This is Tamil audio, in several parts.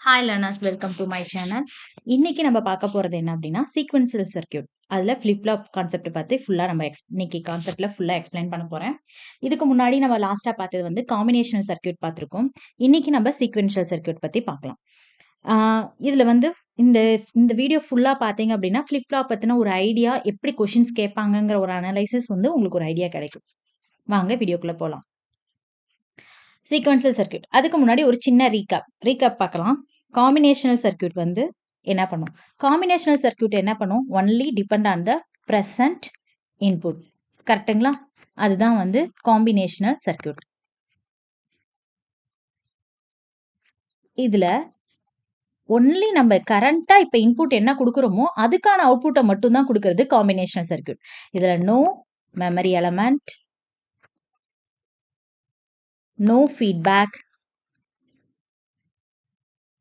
Hi learners, welcome to my channel. இன்னைக்கு நம்ம பார்க்க போகிறது என்ன அப்படின்னா சீக்வென்சியல் சர்க்கியூட். அதில் ஃப்ளிப்லாப் கான்செப்ட் பார்த்து ஃபுல்லாக நம்ம இன்னைக்கு கான்செப்டில் ஃபுல்லாக எக்ஸ்பிளைன் பண்ண போகிறேன். இதுக்கு முன்னாடி நம்ம லாஸ்ட்டாக பார்த்தது வந்து காம்பினேஷனல் சர்க்கியூட் பார்த்துருக்கோம். இன்னைக்கு நம்ம சீக்வென்ஷியல் சர்க்கியூட் பற்றி பார்க்கலாம். இதில் வந்து இந்த இந்த வீடியோ ஃபுல்லாக பார்த்தீங்க அப்படின்னா ஃப்ளிப்லாப் பற்றின ஒரு ஐடியா, எப்படி கொஷின்ஸ் கேட்பாங்கங்கிற ஒரு அனலைசிஸ் வந்து உங்களுக்கு ஒரு ஐடியா கிடைக்கும். வாங்க வீடியோக்குள்ளே போகலாம். சீக்வென்ஷியல் சர்க்கியூட், அதுக்கு முன்னாடி ஒரு சின்ன ரீகேப் பார்க்கலாம். காம்பினேஷனல் சர்க்கியூட் வந்து என்ன பண்ணும்? காம்பினேஷனல் சர்க்கியூட் என்ன பண்ணும்? Only depend on the present input. கரெக்டுங்களா? அதுதான் வந்து காம்பினேஷனல் சர்க்கியூட். இதுல ஒன்லி நம்ம கரண்டா இப்ப இன்புட் என்ன கொடுக்குறோமோ அதுக்கான அவுட்புட்டை மட்டும் தான் கொடுக்கறது காம்பினேஷனல் சர்க்கியூட். இதுல no memory element, no feedback,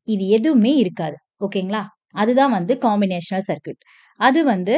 இது எதுவுமே இருக்காது. ஓகேங்களா? அதுதான் வந்து காம்பினேஷனல் சர்க்கியூட். அது வந்து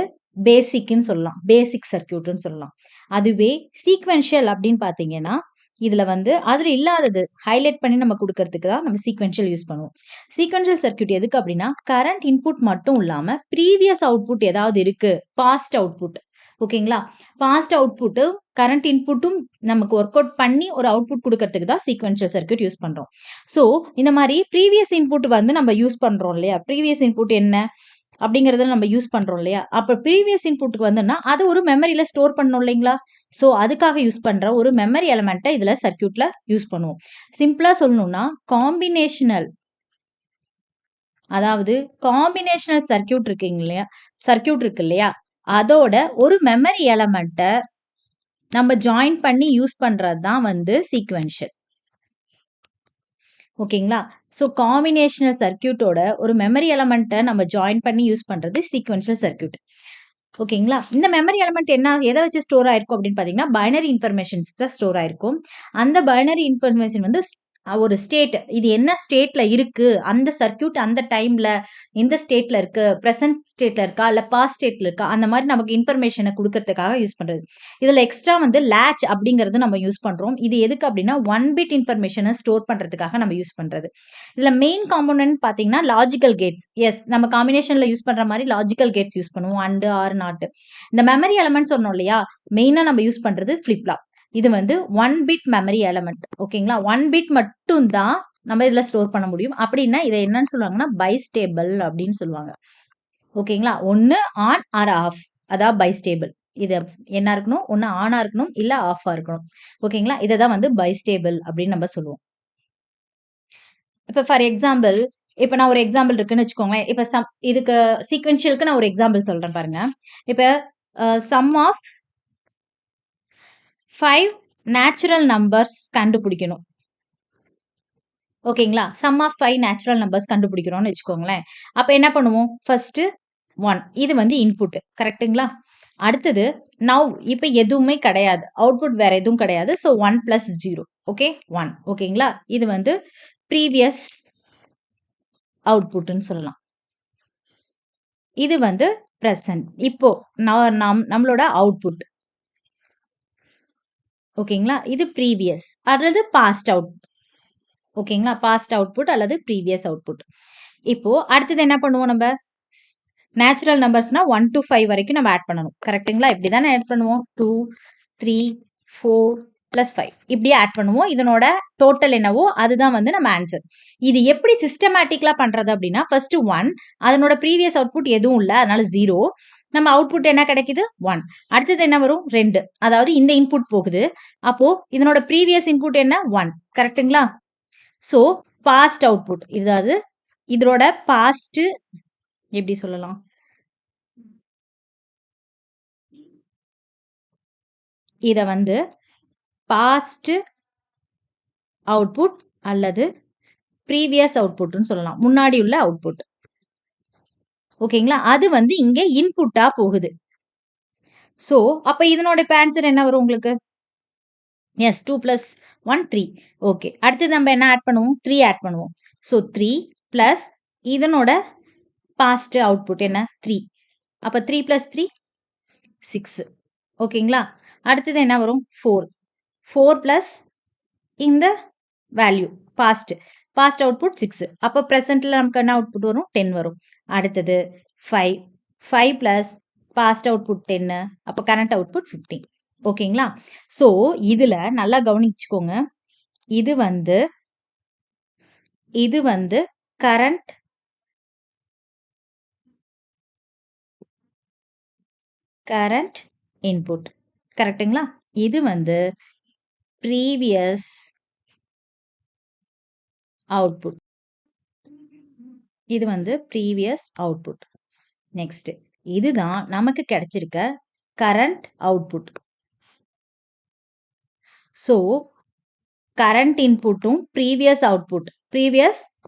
பேசிக்னு சொல்லலாம், பேசிக் சர்க்கியூட்னு சொல்லலாம். அதுவே சீக்வென்ஷியல் அப்படின்னு பார்த்தீங்கன்னா இதுல வந்து அதுல இல்லாதது ஹைலைட் பண்ணி நம்ம கொடுக்கறதுக்கு தான் நம்ம சீக்வென்ஷியல் யூஸ் பண்ணுவோம். சீக்வென்ஷியல் சர்க்கியூட் எதுக்கு அப்படின்னா கரண்ட் இன்புட் மட்டும் இல்லாம ப்ரீவியஸ் அவுட்புட் ஏதாவது இருக்கு, பாஸ்ட் அவுட்புட். ஓகேங்களா? பாஸ்ட் அவுட்புட்டும் கரண்ட் இன்புட்டும் நமக்கு ஒர்க் அவுட் பண்ணி ஒரு அவுட்புட் கொடுக்கறதுக்கு தான் சீக்வென்ஷியல் சர்க்கியூட் யூஸ் பண்றோம். ஸோ இந்த மாதிரி ப்ரீவியஸ் இன்புட் வந்து நம்ம யூஸ் பண்றோம் இல்லையா? ப்ரீவியஸ் இன்புட் என்ன அப்படிங்கறத நம்ம யூஸ் பண்றோம் இல்லையா? அப்ப ப்ரீவியஸ் இன்புட்டுக்கு வந்துன்னா அது ஒரு மெமரியில ஸ்டோர் பண்ணணும் இல்லைங்களா? ஸோ அதுக்காக யூஸ் பண்ற ஒரு மெமரி எலமெண்ட்டை இதுல சர்க்கியூட்ல யூஸ் பண்ணுவோம். சிம்பிளா சொல்லணும்னா காம்பினேஷனல், அதாவது காம்பினேஷனல் சர்க்கியூட் இருக்கு இல்லையா, அதோட ஒரு மெமரி எலமெண்ட்டை நம்ம ஜாயின் பண்ணி யூஸ் பண்றது தான் வந்து சீக்வென்ஷியல். ஓகேங்களா? ஸோ காம்பினேஷனல் சர்க்கியூட்டோட ஒரு மெமரி எலமெண்ட்டை நம்ம ஜாயின் பண்ணி யூஸ் பண்றது சீக்வென்ஷியல் சர்க்கியூட். ஓகேங்களா? இந்த மெமரி எலமெண்ட் என்ன எதை வச்சு ஸ்டோர் ஆயிருக்கும் அப்படின்னு பாத்தீங்கன்னா பைனரி இன்ஃபர்மேஷன்ஸ் தான் ஸ்டோர் ஆயிருக்கும். அந்த பைனரி இன்ஃபர்மேஷன் வந்து ஒரு ஸ்டேட், இது என்ன ஸ்டேட்ல இருக்கு, அந்த சர்க்கியூட் அந்த டைம்ல எந்த ஸ்டேட்ல இருக்கு, பிரசன்ட் ஸ்டேட்ல இருக்கா இல்ல பாஸ்ட் ஸ்டேட்ல இருக்கா, அந்த மாதிரி நமக்கு இன்ஃபர்மேஷனை கொடுக்கறதுக்காக யூஸ் பண்றது. இதுல எக்ஸ்ட்ரா வந்து லேட்ச் அப்படிங்கிறது நம்ம யூஸ் பண்றோம். இது எதுக்கு அப்படின்னா 1 பிட் இன்ஃபர்மேஷனை ஸ்டோர் பண்றதுக்காக நம்ம யூஸ் பண்றது. இதுல மெயின் காம்போனன்ட் பாத்தீங்கன்னா லாஜிக்கல் கேட்ஸ். எஸ், நம்ம காம்பினேஷன்ல யூஸ் பண்ற மாதிரி லாஜிக்கல் கேட்ஸ் யூஸ் பண்ணுவோம், அண்ட் ஆர் நாட். இந்த மெமரி எலமெண்ட் சொன்னோம் இல்லையா, மெயினா நம்ம யூஸ் பண்றது ஃபிளிப்லாப். இது வந்து 1 பிட் மெமரி எலமெண்ட். ஓகேங்களா? 1 பிட் மட்டும் தான் நம்ம இதுல ஸ்டோர் பண்ண முடியும். அப்படின்னா இதை என்னன்னு சொல்லுவாங்கன்னா பைஸ்டேபிள் அப்படின்னு சொல்லுவாங்க. ஓகேங்களா? ஒன்னு ஆன் ஆர் ஆஃப், அதாவது பைஸ்டேபிள். இது என்ன இருக்கணும்? ஒன்னு ஆனா இருக்கணும் இல்ல ஆஃபா இருக்கணும். ஓகேங்களா? இதை தான் வந்து பைஸ்டேபிள் அப்படின்னு நம்ம சொல்லுவோம். இப்ப ஃபார் எக்ஸாம்பிள், இப்ப நான் ஒரு எக்ஸாம்பிள் இருக்குன்னு வச்சுக்கோங்களேன். இப்ப இதுக்கு சீக்வென்ஷியலுக்கு நான் ஒரு எக்ஸாம்பிள் சொல்றேன் பாருங்க. இப்ப சம் ஆஃப் 5 நேச்சுரல் நம்பர்ஸ் கண்டுபிடிக்கணும். ஓகேங்களா? சம் ஆஃப் 5 நேச்சுரல் நம்பர்ஸ் கண்டுபிடிக்கிறோம்னு வச்சுக்கோங்களேன். அப்ப என்ன பண்ணுவோம்? ஃபர்ஸ்ட் 1, இது வந்து இன்புட். கரெக்ட்டுங்களா? அடுத்தது நவ், இப்ப எதுவுமே கிடையாது, அவுட்புட் வேற எதுவும் கிடையாது. So 1 plus 0. ஓகே, 1. ஓகேங்களா? இது வந்து ப்ரீவியஸ் அவுட்புட்னு சொல்லலாம். இது வந்து பிரசன்ட், இப்போ நம்மளோட அவுட்புட். ஓகேங்களா? இது ப்ரீவியஸ் அல்லது பாஸ்ட் அவுட். ஓகேங்களா? பாஸ்ட் அவுட்புட் அல்லது ப்ரீவியஸ் அவுட்புட். இப்போ அடுத்தது என்ன பண்ணுவோம்? நம்ம நேச்சுரல் நம்பர்ஸ்னா 1 to 5 வரைக்கும் நம்ம ஆட் பண்ணணும். கரெக்ட்டுங்களா? இப்படி தானே ஆட் பண்ணுவோம். 2, 3, 4 பிளஸ் 5 இப்படியே ஆட் பண்ணுவோம். இதனோட டோட்டல் என்னவோ அதுதான் வந்து நம்ம ஆன்சர். இது எப்படி சிஸ்டமேட்டிக்கலா பண்றது அப்படின்னா ஃபர்ஸ்ட் 1, அதனோட ப்ரீவியஸ் அவுட்புட் எதுவும் இல்லை, அதனால 0. நம்ம அவுட்புட் என்ன கிடைக்குது? 1. அடுத்தது என்ன வரும்? 2. அதாவது இந்த இன்புட் போகுது. அப்போ இதனோட ப்ரீவியஸ் இன்புட் என்ன? 1. கரெக்ட்டுங்களா? ஸோ பாஸ்ட் அவுட்புட், இதாவது இதனோட பாஸ்ட் எப்படி சொல்லலாம், இத வந்து பாஸ்ட் அவுட்புட் அல்லது ப்ரீவியஸ் அவுட்புட்னு சொல்லலாம், முன்னாடி உள்ள அவுட்புட். ஓகேங்களா? அது வந்து இங்க இன்புட்டா போகுது. சோ அப்ப இதனோட ஆன்சர் என்ன வரும் உங்களுக்கு? S, 2 plus 1 3. ஓகே, அடுத்து நம்ம என்ன ஆட் பண்ணுவோம்? 3 ஆட் பண்ணுவோம். ஸோ 3 பிளஸ் இதனோட பாஸ்ட் அவுட்புட் என்ன? 3. அப்ப 3 plus 3 6. ஓகேங்களா? அடுத்தது என்ன வரும்? 4. 4 பிளஸ் இந்த வேல்யூ பாஸ்ட் பாஸ்ட் அவுட்புட் 6. அப்போ ப்ரெசென்ட்ல நமக்கு என்ன அவுட்புட் வரும்? 10 வரும். அடுத்தது 5. 5 பிளஸ் பாஸ்ட் அவுட்புட் 10. அப்போ கரண்ட் அவுட்புட் 15. ஓகேங்களா? ஸோ இதுல நல்லா கவனிச்சுக்கோங்க. இது வந்து கரண்ட் இன்புட். கரெக்ட்டுங்களா? இது வந்து ப்ரீவியஸ் அவுட்புட். இது வந்து ப்ரீவியஸ் அவுட்புட். நெக்ஸ்ட் இதுதான் நமக்கு கிடைச்சிருக்க கரண்ட் அவுட்புட். ஸோ கரண்ட் இன்புட்டும் ப்ரீவியஸ்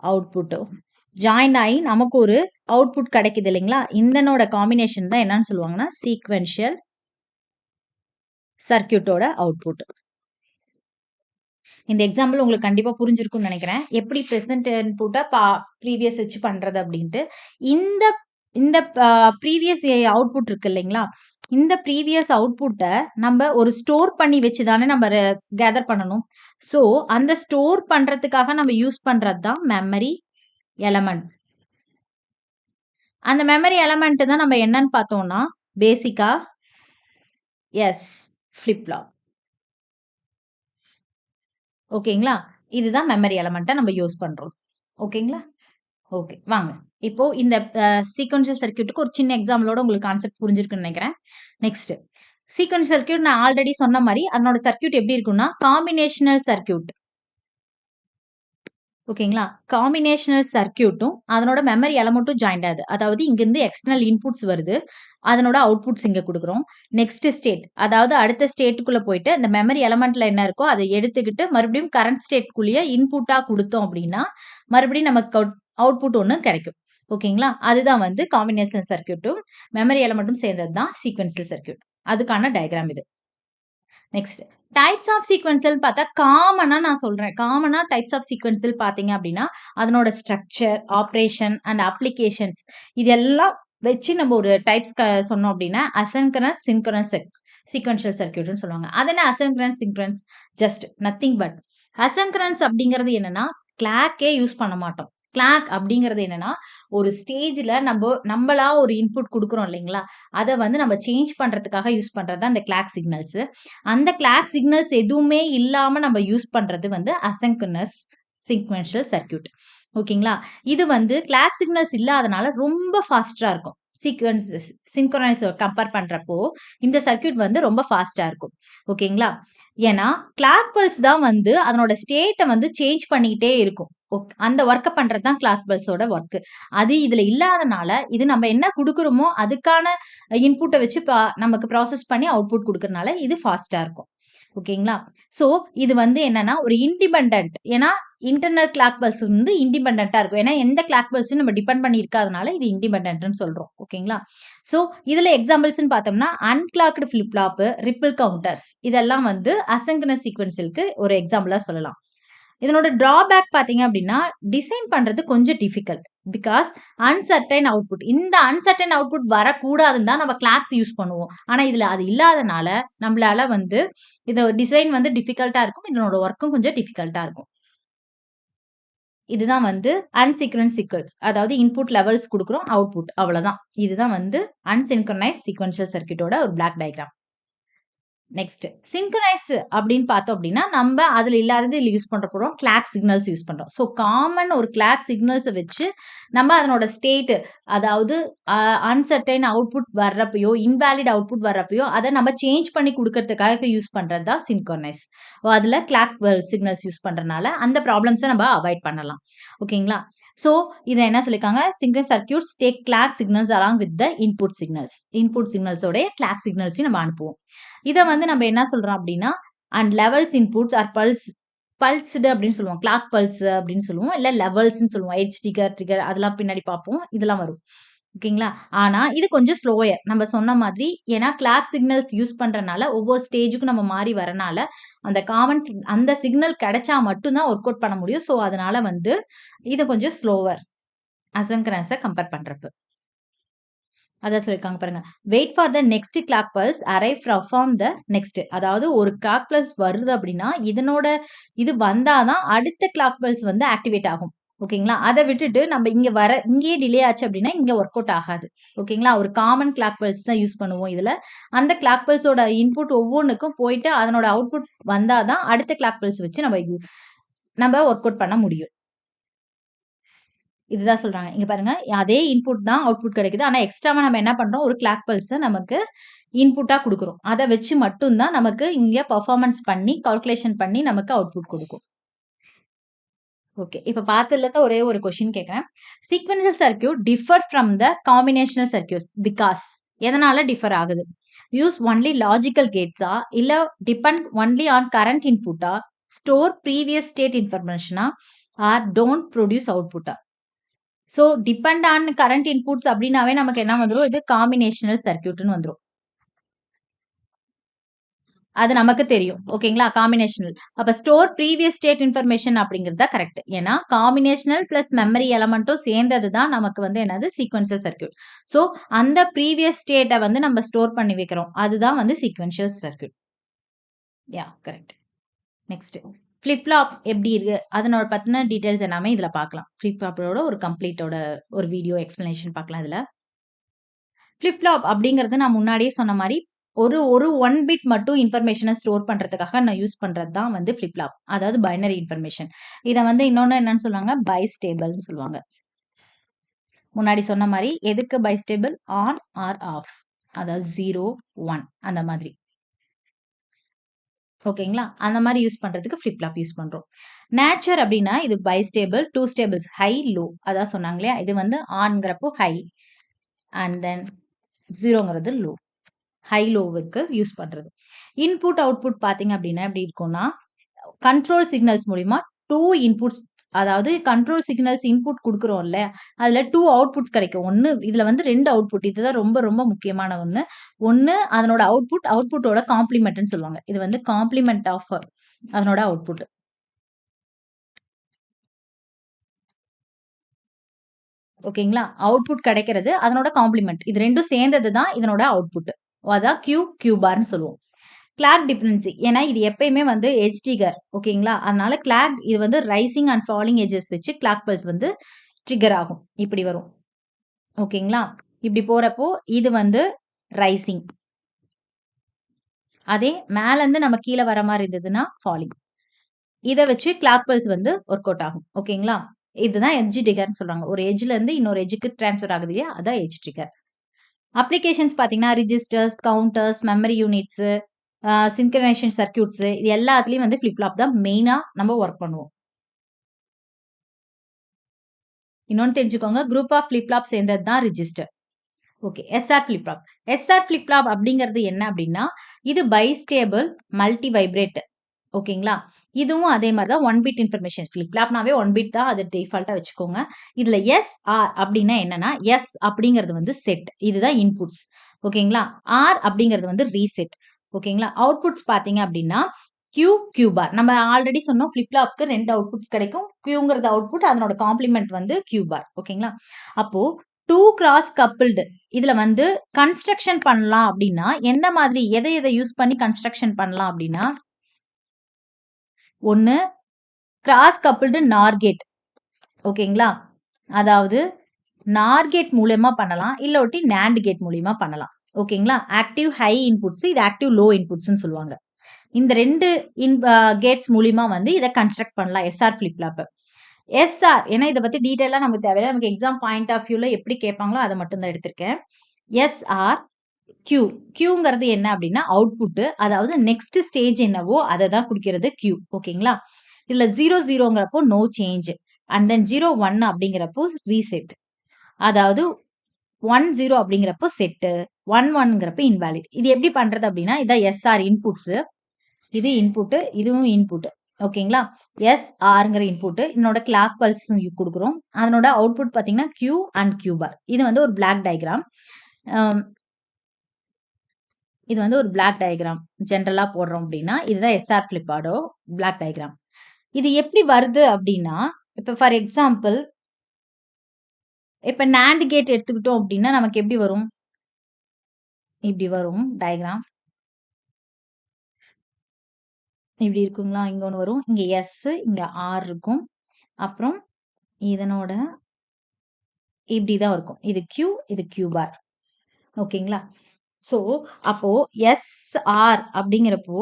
அவுட்புட்டும் ஜாயின் ஆகி நமக்கு ஒரு அவுட்புட் கிடைக்குது இல்லைங்களா? இதனோட காம்பினேஷன் தான் என்னன்னு சொல்லுவாங்கன்னா சீக்வென்ஷியல் சர்க்கியூட்டோட அவுட்புட். இந்த எக்ஸாம்பிள் உங்களுக்கு கண்டிப்பா புரிஞ்சிருக்கும்னு நினைக்கிறேன். எப்படி ப்ரெசென்ட் இன்புட்டை ப்ரீவியஸ் வச்சு பண்றது அப்படின்ட்டு. இந்த இந்த ப்ரீவியஸ் அவுட்புட் இருக்கு இல்லைங்களா? இந்த ப்ரீவியஸ் அவுட்புட்டை நம்ம ஒரு ஸ்டோர் பண்ணி வச்சு தானே நம்ம கேதர் பண்ணணும். ஸோ அந்த ஸ்டோர் பண்றதுக்காக நம்ம யூஸ் பண்றது தான் மெமரி எலமெண்ட். அந்த மெமரி எலமெண்ட் தான் நம்ம என்னன்னு பார்த்தோம்னா பேசிக்கா ஃபிளிப்-ஃப்ளாப். ஓகேங்களா? இதுதான் மெமரி எலமெண்ட்டை நம்ம யூஸ் பண்றோம். ஓகேங்களா? ஓகே வாங்க. இப்போ இந்த சீக்வென்ஷியல் சர்க்யூட்டுக்கு ஒரு சின்ன எக்ஸாம்பிளோட உங்களுக்கு கான்செப்ட் புரிஞ்சிருக்குன்னு நினைக்கிறேன். நெக்ஸ்ட் சீக்வென்ஸ் சர்க்யூட் நான் ஆல்ரெடி சொன்ன மாதிரி அதனோட சர்க்யூட் எப்படி இருக்கும்னா காம்பினேஷனல் சர்க்யூட். ஓகேங்களா? காம்பினேஷனல் சர்க்யூட்டும் அதனோட மெமரி எலமெண்ட்டும் ஜாயிண்ட் ஆகுது. அதாவது இங்கிருந்து எக்ஸ்டர்னல் இன்புட்ஸ் வருது. அதனோட அவுட்புட்ஸ் இங்க கொடுக்குறோம். நெக்ஸ்ட் ஸ்டேட் அதாவது அடுத்த ஸ்டேட்டுக்குள்ள போயிட்டு இந்த மெமரி எலமெண்ட்ல என்ன இருக்கோ அதை எடுத்துக்கிட்டு மறுபடியும் கரண்ட் ஸ்டேட்குள்ளேயே இன்புட்டா கொடுத்தோம் அப்படின்னா மறுபடியும் நமக்கு அவுட்புட் ஒன்று கிடைக்கும். ஓகேங்களா? அதுதான் வந்து காம்பினேஷனல் சர்க்யூட்டும் மெமரி எலமெண்ட்டும் சேர்ந்தது தான் சீக்வென்ஷியல் சர்க்யூட். அதுக்கான டயக்ராம் இது. நெக்ஸ்ட் டைப்ஸ் ஆஃப் சீக்வென்ஷியல் பார்த்தா காமனா நான் சொல்றேன். காமனா டைப்ஸ் ஆஃப் சீக்வென்ஷியல் பார்த்தீங்க அப்படின்னா அதனோட ஸ்ட்ரக்சர், ஆப்ரேஷன் அண்ட் அப்ளிகேஷன்ஸ் இதெல்லாம் வச்சு நம்ம ஒரு டைப்ஸ் சொன்னோம் அப்படின்னா அசின்க்ரனஸ், சின்க்ரனஸ் சீக்வென்ஷியல் சர்க்யூட்னு சொல்லுவாங்க. அது என்ன asynchronous, synchronous? Just nothing but asynchronous அப்படிங்கிறது என்னன்னா கிளாக்கே யூஸ் பண்ண மாட்டோம். கிளாக் அப்படிங்கிறது என்னன்னா ஒரு ஸ்டேஜ்ல நம்மளா ஒரு இன்புட் கொடுக்குறோம் இல்லைங்களா? அதை வந்து நம்ம சேஞ்ச் பண்றதுக்காக யூஸ் பண்றது தான் இந்த கிளாக் சிக்னல்ஸ். அந்த கிளாக் சிக்னல்ஸ் எதுவுமே இல்லாம நம்ம யூஸ் பண்றது வந்து அசின்க்ரனஸ் சீக்வென்ஷியல் சர்க்யூட். ஓகேங்களா? இது வந்து கிளாக் சிக்னல்ஸ் இல்லாதனால ரொம்ப ஃபாஸ்டா இருக்கும். சின்க்ரோனைஸ் கம்பேர் பண்றப்போ இந்த சர்க்யூட் வந்து ரொம்ப ஃபாஸ்டா இருக்கும். ஓகேங்களா? ஏன்னா கிளாக் பல்ஸ் தான் வந்து அதனோட ஸ்டேட்டை வந்து சேஞ்ச் பண்ணிக்கிட்டே இருக்கும். அந்த ஒர்க்கை பண்றது தான் கிளாக் பல்ஸோட ஒர்க். அது இதுல இல்லாதனால இது நம்ம என்ன கொடுக்குறோமோ அதுக்கான இன்புட்டை வச்சு நமக்கு ப்ராசஸ் பண்ணி அவுட்புட் கொடுக்கறனால இது ஃபாஸ்டா இருக்கும். ஓகேங்களா? ஸோ இது வந்து என்னன்னா ஒரு இண்டிபெண்டன்ட். ஏன்னா இன்டர்னல் கிளாக் பல்ஸ் வந்து இண்டிபெண்டா இருக்கும். ஏன்னா எந்த கிளாக் பல்ஸும் நம்ம டிபெண்ட் பண்ணி இருக்காதனால இது இண்டிபெண்டன்ட்னு சொல்றோம். ஓகேங்களா? ஸோ இதுல எக்ஸாம்பிள்ஸ்னு பார்த்தோம்னா அன்கிளாக்டு ஃபிளிப்-ஃப்ளாப், ரிப்பிள் கவுண்டர்ஸ் இதெல்லாம் வந்து அசின்க்ரனஸ் சீக்வென்ஷியலுக்கு ஒரு எக்ஸாம்பிளா சொல்லலாம். இதனோட டிராபேக் பார்த்தீங்க அப்படின்னா டிசைன் பண்றது கொஞ்சம் டிஃபிகல்ட். Because uncertain output. இந்த அன்சர்டைன் அவுட்புட் வரக்கூடாதுன்னு தான் நம்ம கிளாக்ஸ் யூஸ் பண்ணுவோம். ஆனா இதுல அது இல்லாதனால நம்மளால வந்து இந்த டிசைன் வந்து டிஃபிகல்ட்டா இருக்கும். இதனோட ஒர்க்கும் கொஞ்சம் டிஃபிகல்ட்டா இருக்கும். இதுதான் வந்து அன்சீக்வென்ஸ் சீக்வென்ஸ். அதாவது இன்புட் லெவல்ஸ் கொடுக்குறோம், அவுட்புட் அவ்வளவுதான். இதுதான் வந்து அன்சின்க்ரனைஸ் சீக்வென்ஷியல் சர்க்யூட்டோட ஒரு பிளாக் டயக்ராம். நெக்ஸ்ட் சின்க்ரனைஸ் அப்படின்னு பார்த்தோம் அப்படின்னா நம்ம அதுல இல்லாதது இதுல யூஸ் பண்ற போறோம் கிளாக் சிக்னல்ஸ் யூஸ் பண்றோம். ஸோ காமன் ஒரு கிளாக் சிக்னல்ஸை வச்சு நம்ம அதனோட ஸ்டேட் அதாவது அன்சர்டைன் அவுட்புட் வர்றப்பயோ இன்வேலிட் அவுட்புட் வர்றப்பயோ அதை நம்ம சேஞ்ச் பண்ணி கொடுக்கறதுக்காக யூஸ் பண்றது தான் சின்க்ரனைஸ். அதுல கிளாக் சிக்னல்ஸ் யூஸ் பண்றதுனால அந்த ப்ராப்ளம்ஸை நம்ம அவாய்ட் பண்ணலாம். ஓகேங்களா? ஸோ இதை என்ன சொல்லியிருக்காங்க synchronous circuits take clock signals along with the input சிக்னல்ஸோட கிளாக் சிக்னல்ஸையும் நம்ம அனுப்புவோம். இதை வந்து நம்ம என்ன சொல்றோம் அப்படின்னா and levels inputs are pulsed அப்படின்னு சொல்லுவோம். கிளாக் பல்ஸ் அப்படின்னு சொல்லுவோம். இல்ல லெவல்ஸ்ன்னு சொல்லுவோம். எட்ஜ் ட்ரிகர் அதெல்லாம் பின்னாடி பார்ப்போம். இதெல்லாம் வரும். ஓகேங்களா? ஆனா இது கொஞ்சம் ஸ்லோயர். நம்ம சொன்ன மாதிரி ஏன்னா கிளாக் சிக்னல்ஸ் யூஸ் பண்றதுனால ஒவ்வொரு ஸ்டேஜுக்கும் நம்ம மாறி வரனால அந்த சிக்னல் கிடைச்சா மட்டும்தான் ஒர்க் அவுட் பண்ண முடியும். ஸோ அதனால வந்து இது கொஞ்சம் ஸ்லோவர் அசின்க்ரனஸை கம்பேர் பண்றப்ப. அதான் சொல்லியிருக்காங்க பாருங்க. Wait for the next clock pulse arrive from the next. அதாவது ஒரு கிளாக் பல்ஸ் வருது அப்படின்னா இதனோட இது வந்தாதான் அடுத்த கிளாக் பல்ஸ் வந்து ஆக்டிவேட் ஆகும். ஓகேங்களா? அதை விட்டுட்டு நம்ம இங்கேயே டிலே ஆச்சு அப்படின்னா இங்க ஒர்க் அவுட் ஆகாது. ஓகேங்களா? ஒரு காமன் கிளாக் பல்ஸ் தான் யூஸ் பண்ணுவோம் இதுல. அந்த கிளாக் பல்ஸோட இன்புட் ஒவ்வொன்றுக்கும் போயிட்டு அதனோட அவுட்புட் வந்தாதான் அடுத்த கிளாக் பல்ஸ் வச்சு நம்ம ஒர்க் அவுட் பண்ண முடியும். இதுதான் சொல்றாங்க. இங்க பாருங்க. அதே இன்புட் தான் அவுட்புட் கிடைக்குது. ஆனா எக்ஸ்ட்ராவா நம்ம என்ன பண்றோம்? ஒரு கிளாக் பல்ஸ நமக்கு இன்புட்டா குடுக்குறோம். அத வச்சு மட்டும் தான் நமக்கு இங்க பெர்ஃபார்மன்ஸ் பண்ணி, கால்குலேஷன் பண்ணி நமக்கு அவுட்புட் குடுக்கும். ஓகே. இப்ப பார்த்ததுல தான் ஒரே ஒரு கொஸ்டின் கேட்கிறேன். Sequential circuit differ from the combinational circuits because எதனால டிஃபர் ஆகுது? யூஸ் ஒன்லி லாஜிக்கல் கேட்ஸா? இல்ல டிபெண்ட் ஒன்லி ஆன் கரண்ட் இன்புட்டா? ஸ்டோர் ப்ரீவியஸ் ஸ்டேட் இன்ஃபர்மேஷனா? ஆர் டோன்ட் ப்ரொடியூஸ் அவுட்புட்டா? So depend on current inputs அப்படின்னாவே நமக்கு என்ன வந்துரும்? இது காம்பினேஷனல் சர்க்யூட்னு வந்துரும். அது நமக்கு தெரியும். ஓகேங்களா? காம்பினேஷனல். அப்ப ஸ்டோர் ப்ரீவியஸ் ஸ்டேட் இன்ஃபர்மேஷன் அப்படிங்கிறது தான் கரெக்ட். ஏன்னா காம்பினேஷனல் பிளஸ் மெமரி எலமெண்ட்டும் சேர்ந்தது தான் நமக்கு வந்து என்னது? Sequential circuit. ஸோ அந்த ப்ரீவியஸ் ஸ்டேட்ட வந்து நம்ம ஸ்டோர் பண்ணி வைக்கிறோம். அதுதான் வந்து sequential circuit. Correct. Next flip flop எப்படி இருக்கு? அதனோட பத்தின டீடைல்ஸ் எல்லாமே இதுல பார்க்கலாம். ஃபிளிப் ஃப்ளாப்போட ஒரு கம்ப்ளீட்டோட ஒரு வீடியோ எக்ஸ்பிளனேஷன் பார்க்கலாம் இதுல. ஃபிளிப் ஃப்ளாப் அப்படிங்கிறது நான் முன்னாடியே சொன்ன மாரி ஒரு ஒரு 1 பிட் மட்டும் இன்ஃபர்மேஷன ஸ்டோர் பண்றதுக்காக நான் யூஸ் பண்றது தான் வந்து ஃபிளிப் ஃப்ளாப். அதாவது பைனரி இன்ஃபர்மேஷன். இத வந்து இன்னொன்னு என்னன்னு சொல்லுவாங்க? பைஸ்டேபிள்னு சொல்லுவாங்க. முன்னாடி சொன்ன மாரி எதுக்கு பைஸ்டேபிள்? On R of. அதாவது 0, 1 அந்த மாதிரி. ஓகேங்களா? அந்த மாரி யூஸ் பண்றதுக்கு ஃபிளிப் ஃப்ளாப் யூஸ் பண்றோம். நேச்சர் அப்படின்னா இது பைஸ்டேபிள், 2 ஸ்டேபிள்ஸ் ஹை, லோ. அதான் சொன்னாங்க இல்லையா? இது வந்து ஆன்ங்கிறப்போ ஹை அண்ட் தென் 0ங்கிறது லோ. ஹை லோவுக்கு யூஸ் பண்றது. இன்புட் அவுட்புட் பார்த்தீங்க அப்படின்னா எப்படி இருக்கும்னா, கண்ட்ரோல் சிக்னல்ஸ் மூலியமா 2 இன்புட்ஸ் அதாவது கண்ட்ரோல் சிக்னல்ஸ் இன்புட் குடுக்குறோம்ல, அதுல 2 அவுட்புட்ஸ் கிடைக்கும். இதுல வந்து 2 அவுட்புட். இதுதான் ரொம்ப ரொம்ப முக்கியமான ஒண்ணு. ஒண்ணு அதனோட அவுட்புட்டோட காம்ப்ளிமெண்ட்ன்னு சொல்லுவாங்க. இது வந்து காம்ப்ளிமெண்ட் ஆஃப் அதனோட அவுட்புட். ஓகேங்களா? அவுட்புட் கிடைக்கிறது அதனோட காம்ப்ளிமெண்ட். இது 2ம் சேர்ந்தது தான் இதனோட அவுட்புட். அதான் கியூ பார்ன்னு சொல்லுவோம். Clock dependency. ஏன்னா இது எப்பயுமே வந்து எட்ஜ் ட்ரிகர். ஓகேங்களா? அதனால இது வந்து ரைசிங் அண்ட் ஃபாலிங் எட்ஜஸ் வச்சு கிளாக் பல்ஸ் வந்து ட்ரிகர் ஆகும். இப்படி வரும். ஓகேங்களா? இப்படி போறப்போ இது வந்து ரைசிங். அதே மேலருந்து நம்ம கீழ வர மாரி இருந்ததுன்னா ஃபாலிங். இத வச்சு கிளாக் பல்ஸ் வந்து ஒர்க் அவுட் ஆகும். ஓகேங்களா? இதுதான் எட்ஜ் ட்ரிகர்ன்னு சொல்றாங்க. ஒரு எட்ஜ்ல இருந்து இன்னொரு எட்ஜ்க்கு ட்ரான்ஸ்ஃபர் ஆகுது இல்லையா? அதான் எட்ஜ் ட்ரிகர். அப்ளிகேஷன்ஸ் பார்த்தீங்கன்னா, registers, counters, memory units, synchronisation circuits இது எல்லாத்துலயும் வந்து ஃபிளிப் ஃப்ளாப் தான் மெயினா நம்ம ஒர்க் பண்ணுவோம். இன்னொன்னு தெரிஞ்சுக்கோங்க. குரூப் ஆஃப் ஃபிளிப் ஃப்ளாப் சேர்ந்தது தான் register. Okay. SR flip flop. SR flip flop அப்படிங்கிறது என்ன அப்படின்னா, இது பைஸ்டேபிள் மல்டி வைப்ரேட். ஓகேங்களா? இதுவும் அதே மாரி தான் 1 பிட் இன்ஃபர்மேஷன். ஃபிளிப் ஃப்ளாப்னாவே 1 பிட் தான். அது டிஃபால்ட்டா வச்சுக்கோங்க. இதுல எஸ்ஆர் அப்படின்னா என்னன்னா, எஸ் அப்படிங்கிறது வந்து செட். இதுதான் இன்புட்ஸ். ஓகேங்களா? ஆர் அப்படிங்கிறது வந்து ரீசெட். ஓகேங்களா? அவுட்புட்ஸ் பார்த்தீங்க அப்படின்னா, கியூ பார். நம்ம ஆல்ரெடி சொன்னோம் ஃபிளிப் ஃப்ளாப்க்கு 2 அவுட்புட்ஸ் கிடைக்கும். கியூங்கிறது அவுட்புட். அதனோட காம்ப்ளிமெண்ட் வந்து கியூ பார். ஓகேங்களா? அப்போ 2 கிராஸ் கப்பிள்டு இதுல வந்து கன்ஸ்ட்ரக்ஷன் பண்ணலாம் அப்படின்னா, எந்த மாதிரி எத யூஸ் பண்ணி கன்ஸ்ட்ரக்ஷன் பண்ணலாம் அப்படின்னா, ஒண்ணு கிராஸ் கப்பிள்டு நார் கேட். ஓகேங்களா? அதாவது நார் கேட் மூலியமா பண்ணலாம். இல்லாட்டி நேண்ட் கேட் மூலியமா பண்ணலாம். ஓகேங்களா? ஆக்டிவ் ஹை இன்புட்ஸ், இது ஆக்டிவ் லோ இன்புட்ஸ்ன்னு சொல்லுவாங்க. இந்த 2 கேட்ஸ் மூலியமா வந்து இத கன்ஸ்ட்ரக்ட் பண்ணலாம் எஸ்ஆர் ஃபிளிப் ஃப்ளாப். எஸ்ஆர் ஏன்னா இத பத்தி டீடைலா நமக்கு தேவையில்ல. நமக்கு எக்ஸாம் பாயிண்ட் ஆஃப் வியூல எப்படி கேட்பாங்களோ அத மட்டும் தான் எடுத்திருக்கேன். எஸ்ஆர் கியூங்கிறது என்ன அப்படின்னா அவுட்புட். அதாவது நெக்ஸ்ட் ஸ்டேஜ் என்னவோ அத தான் குறிக்கிறது கியூ. ஓகேங்களா? இதுல 0ங்கிறப்போ நோ சேஞ்ச். அண்ட் தென் 01 அப்படிங்கிறப்போ ரீசெட். அதாவது 10 அப்படிங்கிறப்போ செட். 11ங்கிறப்ப இன்வாலிட். இது எப்படி பண்றது அப்படின்னா, இதான் எஸ்ஆர் இன்புட்ஸ். இது இன்புட், இதுவும் இன்புட். ஓகேங்களா? எஸ்ஆர்ங்கிற இன்புட். இதனோட கிளாக் பல்ஸ் குடுக்குறோம். அதனோட அவுட்புட் பார்த்தீங்கன்னா கியூ அண்ட் கியூ பார். இது வந்து ஒரு பிளாக் டயகிராம். இது வந்து ஒரு பிளாக் டயகிராம். ஜெனரலா போடுறோம் அப்படின்னா, இதுதான் எஸ்ஆர் ஃபிளிப்போட பிளாக் டயகிராம். இது எப்படி வருது அப்படின்னா, இப்ப ஃபார் எக்ஸாம்பிள் இப்ப நேண்ட் கேட் எடுத்துக்கிட்டோம் அப்படின்னா, நமக்கு எப்படி வரும்? இப்படி வரும் டயக்ராம். இப்படி இருக்குங்களா? இங்க ஒண்ணு வரும். இங்க எஸ், இங்க ஆர் இருக்கும். அப்புறம் இதனோட இப்படிதான் இருக்கும். இது Q, இது Q பார். ஓகேங்களா? ஸோ, அப்போ SR அப்படிங்கிறப்போ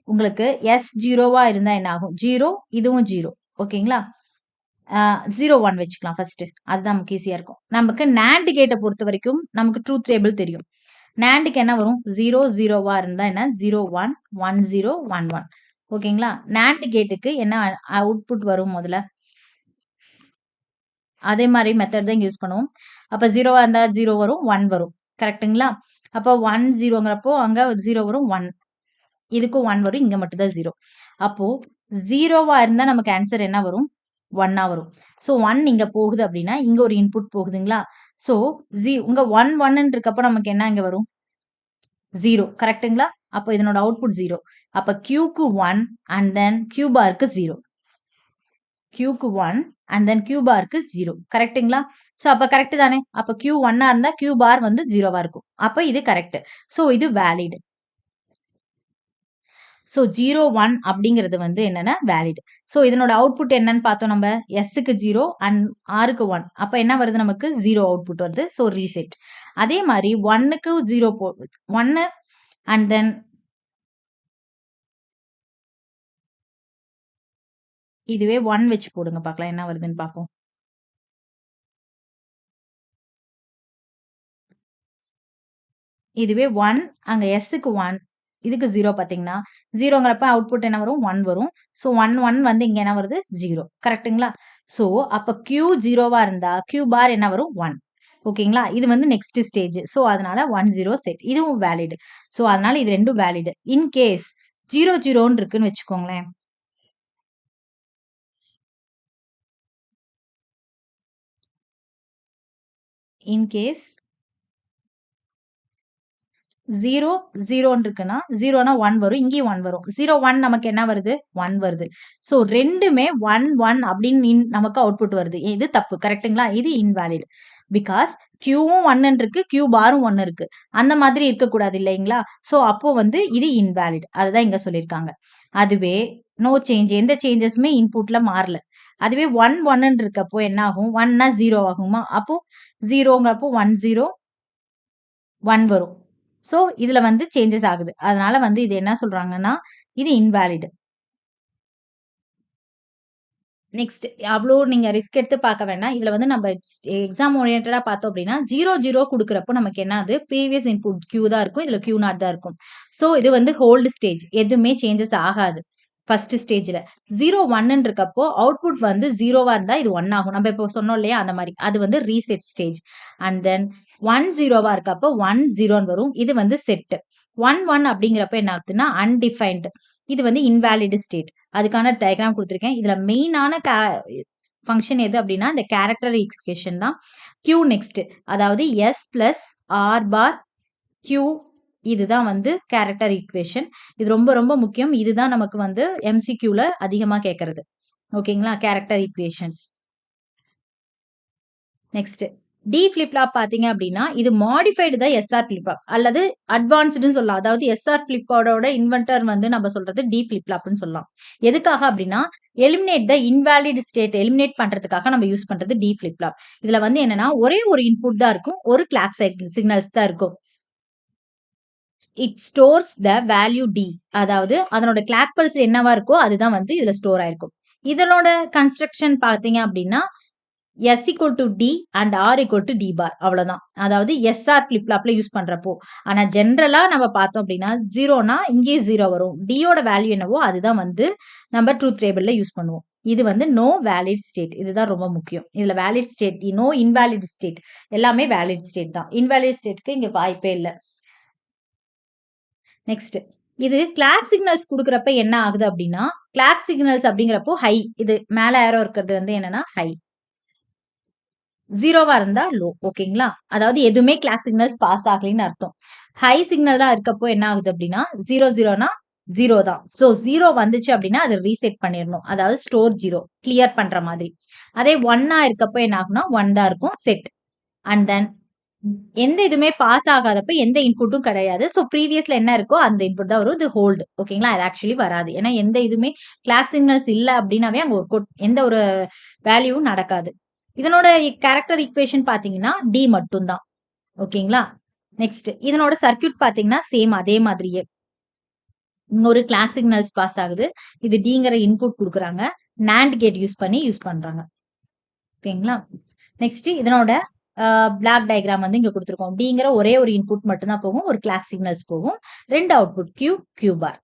உங்களுக்கு S 0வா இருந்தா என்ன ஆகும்? 0, இதுவும் 0. ஓகேங்களா? 0, 1 வச்சுக்கலாம் ஃபர்ஸ்ட். அதுதான் நமக்கு ஈஸியா இருக்கும். நமக்கு NAND கேட்ட பொறுத்த வரைக்கும் நமக்கு ட்ரூத் டேபிள் தெரியும். NANDக்கு என்ன வரும்? 0, 0வா இருந்தா என்ன? 0, 1, 1, 0, 1, 1. ஓகேங்களா? NAND கேட்டுக்கு என்ன அவுட்புட் வரும் முதல்ல? அதே மாதிரி மெத்தட் தான் யூஸ் பண்ணுவோம். அப்ப 0வா இருந்தா 0 வரும், 1 வரும். கரெக்ட்டுங்களா? அப்போ 1, 0ங்கிறப்போ அங்க 0 வரும், 1. இதுக்கும் 1 வரும். இங்க மட்டும் தான் 0. அப்போ 0வா இருந்தா நமக்கு ஆன்சர் என்ன வரும்? 1ஆ வரும். ஸோ 1 இங்க போகுது அப்படின்னா, இங்க ஒரு இன்புட் போகுதுங்களா? ஸோ உங்க 1, 1ன்னு இருக்கப்போ நமக்கு என்ன இங்க வரும்? 0. கரெக்ட்டுங்களா? அப்போ இதனோட அவுட்புட் 0. அப்ப Qக்கு 1 அண்ட் தென் Q பாருக்கு 0. Qக்கு 1 அண்ட் தென் Q பாருக்கு 0. கரெக்ட்டுங்களா? ஸோ அப்ப கரெக்ட் தானே? அப்ப Q 1ஆ இருந்தா Q பார் வந்து 0வா இருக்கும். அப்ப இது கரெக்ட். ஸோ இது வேலிட். ஸோ 0, 1 அப்படிங்கிறது வந்து என்னன்னா வேலிட். ஸோ இதனோட அவுட்புட் என்னன்னு பார்த்தோம் நம்ம. எஸ்க்கு 0 அண்ட் ஆருக்கு 1. அப்ப என்ன வருது நமக்கு? 0 அவுட்புட் வருது. So reset. அதே மாதிரி 1க்கு 0 1 அண்ட் தென் இதுவே 1 வச்சு போடுங்க பார்க்கலாம் என்ன வருதுன்னு பார்ப்போம். இதுவே 1 அங்க எஸ்க்கு 1 இதுக்கு 0 பார்த்தீங்கன்னா 0ங்கிறப்ப அவுட்புட் என்ன வரும்? 1 வரும். ஸோ 1, 1 வந்து இங்க என்ன வருது? 0. கரெக்ட்டுங்களா? ஸோ அப்ப Q 0வா இருந்தா Q பார் என்ன வரும்? 1. ஓகேங்களா? இது வந்து நெக்ஸ்ட் ஸ்டேஜ். ஸோ அதனால 1, 0 செட். இதுவும் வேலிட். ஸோ அதனால இது ரெண்டும் வேலிட். இன் கேஸ் 0, 0ன்னு இருக்குன்னு வச்சுக்கோங்களேன். இன் கேஸ் 0, 0ன்னு இருக்குன்னா, 0னா 1 வரும். இங்கேயும் 1 வரும். 0, 1 நமக்கு என்ன வருது? 1 வருது. ஸோ 2மே 1, 1 அப்படின்னு நமக்கு அவுட்புட் வருது. இது தப்பு. கரெக்ட்டுங்களா? இது இன்வாலிட். பிகாஸ் Qவும் 1 இருக்கு, Q பாரும் 1 இருக்கு. அந்த மாதிரி இருக்கக்கூடாது இல்லைங்களா? ஸோ அப்போ வந்து இது இன்வாலிட். அதுதான் இங்க சொல்லியிருக்காங்க. அதுவே நோ சேஞ்ச். எந்த சேஞ்சஸுமே இன்புட்ல மாறல. அதுவே 1, 1ன்னு இருக்கப்போ என்ன ஆகும்? 1னா 0 ஆகுமா? அப்போ 0ங்கிறப்போ 1, 0, 1 வரும். ஸோ இதுல வந்து சேஞ்சஸ் ஆகுது. அதனால வந்து இது என்ன சொல்றாங்கன்னா, இது இன்வாலிட். நெக்ஸ்ட் அவ்ளோ நீங்க ரிஸ்க் எடுத்து பார்க்க வேண்டாம். இதுல வந்து நம்ம எக்ஸாம் ஓரியன்டடா பார்த்தோம் அப்படின்னா, 0, 0 குடுக்குறப்போ நமக்கு என்ன ஆகுது? ப்ரீவியஸ் இன்புட் Q தான் இருக்கும். இதுல Q நாட் தான் இருக்கும். ஸோ இது வந்து ஹோல்டு ஸ்டேஜ். எதுவுமே சேஞ்சஸ் ஆகாது. ஃபர்ஸ்ட் ஸ்டேஜ்ல. 0, 1ன்னு இருக்கப்போ அவுட்புட் வந்து 0வா இருந்தா இது 1 ஆகும். நம்ம இப்போ சொன்னோம் இல்லையா? அந்த மாரி. அது வந்து ரீசெட் ஸ்டேஜ். அண்ட் தென் 1, 0வா இருக்கப்போ 1, 0ன்னு வரும். இது வந்து செட். 1, 1 அப்படிங்கிறப்ப என்ன ஆகுதுன்னா, அன்டிஃபைன்ட். இது வந்து இன்வாலிட் ஸ்டேட். அதுக்கான டயகிராம் குடுத்துருக்கேன். இதுல மெயினான ஃபங்ஷன் எது அப்படின்னா, இந்த கேரக்டர் ஈக்குவேஷன் தான். Q next. அதாவது S பிளஸ் R பார் Q இதுதான் வந்து கேரக்டர் ஈக்குவேஷன். இது ரொம்ப ரொம்ப முக்கியம். இதுதான் நமக்கு வந்து MCQல அதிகமா கேட்கறது. ஓகேங்களா? Character equations. Next D flip flop பார்த்தீங்க அப்படின்னா, இது modified the SR flip flop அல்லது அட்வான்ஸ்டுன்னு சொல்லலாம். அதாவது எஸ்ஆர் ஃபிளிப் ஃப்ளாப்போட இன்வென்டர் வந்து நம்ம சொல்றது டி ஃபிளிப் ஃப்ளாப்ன்னு சொல்லலாம். எதுக்காக அப்படின்னா, எலிமினேட் த இன்வாலிட் ஸ்டேட் எலிமினேட் பண்றதுக்காக நம்ம யூஸ் பண்றது டி ஃபிளிப் ஃப்ளாப். இதுல வந்து என்னன்னா, ஒரே ஒரு இன்புட் தான் இருக்கும். ஒரு கிளாக் சிக்னல்ஸ் தான் இருக்கும். It stores the value T. அதாவது அதனோட கிளாக் பல்ஸ் என்னவா இருக்கோ அதுதான் வந்து இதுல ஸ்டோர் ஆயிருக்கும். இதனோட கன்ஸ்ட்ரக்ஷன் பார்த்தீங்க அப்படின்னா, S equal to D and R equal to D bar அவ்வளவுதான். அதாவது SR flip flopல யூஸ் பண்றப்போ. ஆனா ஜெனரலா நம்ம பார்த்தோம் அப்படின்னா 0னா இங்கேயும் 0 வரும். D யோட வேல்யூ என்னவோ அதுதான் வந்து நம்ம ட்ரூத் டேபிள்ல யூஸ் பண்ணுவோம். இது வந்து நோ வேலிட் ஸ்டேட். இதுதான் ரொம்ப முக்கியம். இதுல valid state, no invalid state. எல்லாமே வேலிட் ஸ்டேட் தான். இன்வாலிட் ஸ்டேட்க்கு இங்க வாய்ப்பே இல்ல. நெக்ஸ்ட் இது கிளாக் சிக்னல்ஸ் குடுக்குறப்ப என்ன ஆகுது அப்படின்னா, கிளாக் சிக்னல்ஸ் அப்படிங்கிறப்போ ஹை. இது மேல ஏரோ இருக்கிறது வந்து என்னன்னா ஹை. 0வா இருந்தா லோ. ஓகேங்களா? அதாவது எதுவுமே கிளாக் சிக்னல்ஸ் பாஸ் ஆகலைன்னு அர்த்தம். ஹை சிக்னல் தான் இருக்கப்போ என்ன ஆகுது அப்படின்னா, 0, 0னா 0 தான். ஸோ 0 வந்துச்சு அப்படின்னா அத ரீசெட் பண்ணிரணும். அதாவது ஸ்டோர் 0 கிளியர் பண்ற மாதிரி. அதே 1ஆ இருக்கப்போ என்ன ஆகும்னா 1 தான் இருக்கும் செட். அண்ட் தென் எந்த இதுவுமே பாஸ் ஆகாதப்ப எந்த இன்புட்டும் கிடையாது. ஸோ ப்ரீவியஸ்ல என்ன இருக்கோ அந்த இன்புட் தான் வரும். இது ஹோல்டு. ஓகேங்களா? அது ஆக்சுவலி வராது. ஏன்னா எந்த இதுவுமே கிளாக் சிக்னல்ஸ் இல்ல அப்டின்னாவே அங்க எந்த ஒரு வேல்யூவும் நடக்காது. இதனோட கேரக்டர் ஈக்குவேஷன் பார்த்தீங்கன்னா, டி மட்டும் தான். ஓகேங்களா? நெக்ஸ்ட் இதனோட சர்க்யூட் பார்த்தீங்கன்னா, சேம் அதே மாதிரியே. இங்க ஒரு கிளாக் சிக்னல்ஸ் பாஸ் ஆகுது. இது டிங்கிற இன்புட் குடுக்குறாங்க. நாண்ட் கேட் யூஸ் பண்றாங்க. ஓகேங்களா? நெக்ஸ்ட் இதனோட பிளாக் டயகிராம் வந்து இங்க குடுத்துருக்கோம். டிங்கிற ஒரே ஒரு இன்புட் மட்டும் தான் போகும். ஒரு கிளாக் சிக்னல்ஸ் போகும். 2 output Q bar.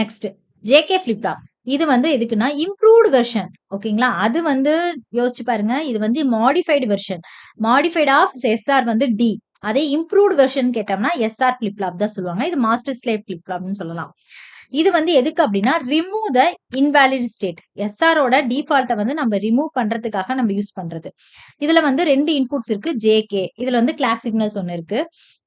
Next JK flip flop. இது வந்து எதுக்குன்னா இம்ப்ரூவ்டு வெர்ஷன். ஓகேங்களா? அது வந்து யோசிச்சு பாருங்க. இது வந்து modified version. Modified of SR வந்து டி. அதே இம்ப்ரூவ்டு வெர்ஷன் கேட்டோம்னா எஸ்ஆர் ஃபிளிப் ஃப்ளாப் தான் சொல்லுவாங்க. இது மாஸ்டர் ஸ்லேவ் ஃபிளிப் ஃப்ளாப்னு சொல்லலாம். இது வந்து எதுக்கு அப்படின்னா ரிமூவ் த இன்வாலிட் ஸ்டேட். எஸ்ஆரோட டிஃபால்ட்டை வந்து நம்ம ரிமூவ் பண்றதுக்காக நம்ம யூஸ் பண்றது. இதுல வந்து 2 இன்புட்ஸ் இருக்கு ஜேகே. இதுல வந்து கிளாக் சிக்னல்ஸ் ஒன்னு இருக்கு.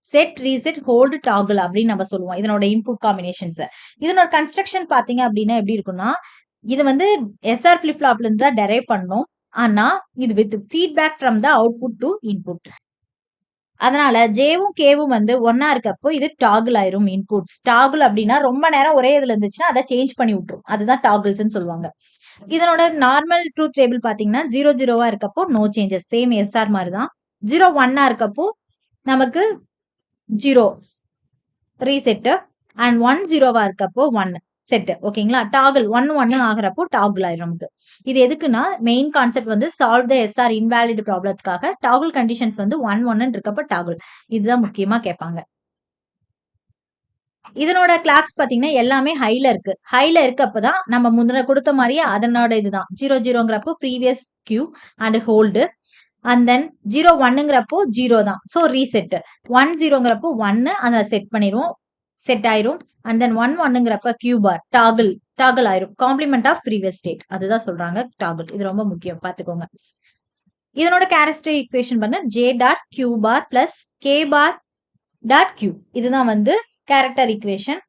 செட், ரீசெட், ஹோல்டு, டாகிள் அப்படின்னு நம்ம சொல்லுவோம். இதனோட இன்புட் காம்பினேஷன்ஸ். இதனோட கன்ஸ்ட்ரக்ஷன் பாத்தீங்க அப்படின்னா எப்படி இருக்குன்னா, இது வந்து எஸ்ஆர் ஃபிளிப் ஃப்ளாப்ல இருந்து தான் டெரைவ் பண்ணோம். ஆனா இது with feedback from the output to input. அதனால ஜேவும் கேவும் வந்து ஒன்னா இருக்கப்போ இது டாகிள் ஆயிரும் இன்புட்ஸ். டாகிள் அப்படின்னா ரொம்ப நேரம் ஒரே இதுல இருந்துச்சுன்னா அதை சேஞ்ச் பண்ணி விட்டுரும். அதுதான் டாகிள்ஸ்ன்னு சொல்லுவாங்க. இதனோட நார்மல் ட்ரூத் டேபிள் பாத்தீங்கன்னா 0 இருக்கப்போ நோ சேஞ்சஸ். சேம் எஸ்ஆர் மாதிரி தான். 0 இருக்கப்போ நமக்கு 0 ரீசெட் அண்ட் 1 இருக்கப்போ 1 செட். ஓகேங்களா? டாகிள் 1 ஆகிறப்போ டாகிள் ஆயிரும் நமக்கு. இது எதுக்குன்னா மெயின் கான்செப்ட் வந்து சால்வ் த எஸ்ஆர் இன்வாலிட் ப்ராப்ளத்துக்காக டாகிள் கண்டிஷன்ஸ் வந்து 1 இருக்கப்போ டாகிள். இதுதான் முக்கியமா கேட்பாங்க. இதனோட கிளாக்ஸ் பாத்தீங்கன்னா எல்லாமே ஹைல இருக்கு. ஹைல இருக்கப்பதான் நம்ம முந்தின கொடுத்த மாதிரியே அதனோட இதுதான் 0 previous Q and hold. And then 0 0 தான். So reset. 1 1 அதை செட் பண்ணிடுவோம். செட் ஆயிரும். And then 1 Q bar toggle ஆயிரும். Complement of previous state. அதுதான் சொல்றாங்க டாகிள். இது ரொம்ப முக்கியம் பாத்துக்கோங்க. இதனோட கேரக்டரிஸ்டிக் ஈக்குவேஷன் பண்ண J dot Q bar plus K bar dot Q. இதுதான் வந்து கேரக்டர் ஈக்குவேஷன்.